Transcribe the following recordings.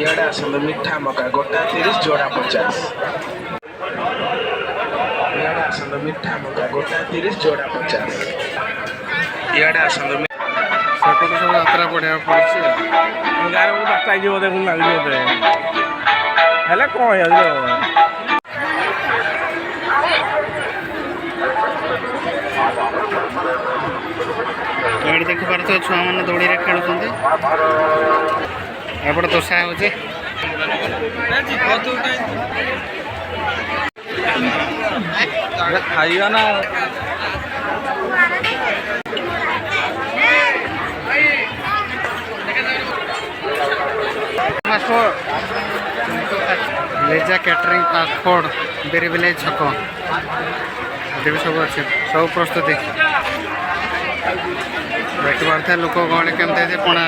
इड़ा आसत मीठा मका गोटा 30 जोड़ा 50। इड़ा आसत मीठा मका गोटा 30 जोड़ा 50। इड़ा आसत सेपटे सब यात्रा पढ़ा पड़ी गाँव में बाटा जी बोधे लगे बोधे हेल्ले कौन ये देखी पार्थ छुआ मैंने दौड़ी खेलुंट एपटे दशा हो खाइबा ना लेजा कैटरिंग पासपोर्ट बेरीबिले छक भी सब अच्छे सब प्रस्तुति देखी पार्थे लोक गहली केमती पणा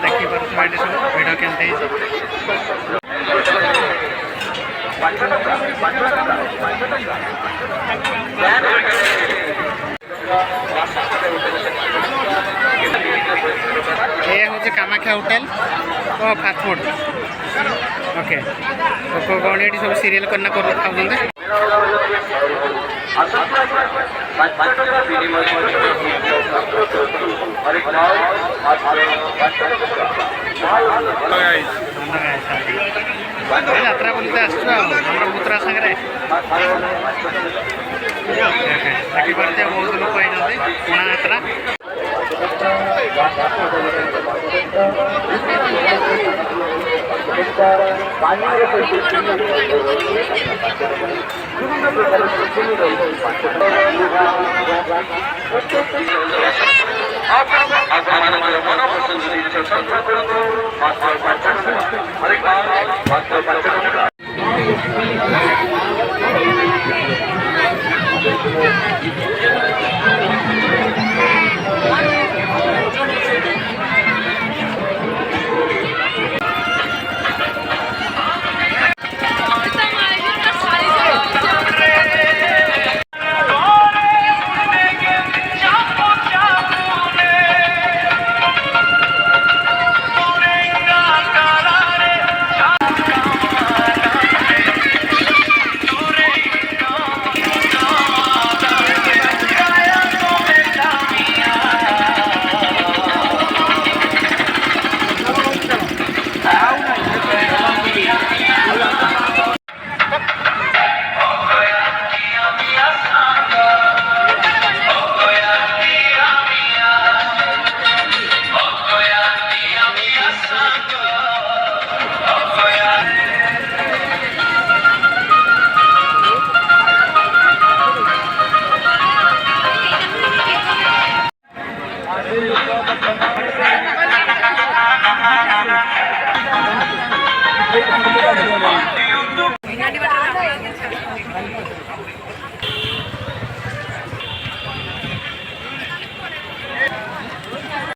देखी पार्थ सब भिड़ केमती ये हूँ कामाख्या होटेल तो फास्ट फूड ओके लोक गहली सब सीरियल करना कर खाऊँ यात्रा बोलते आसरा सागर देखी पारे बहुत लोक पणा यात्रा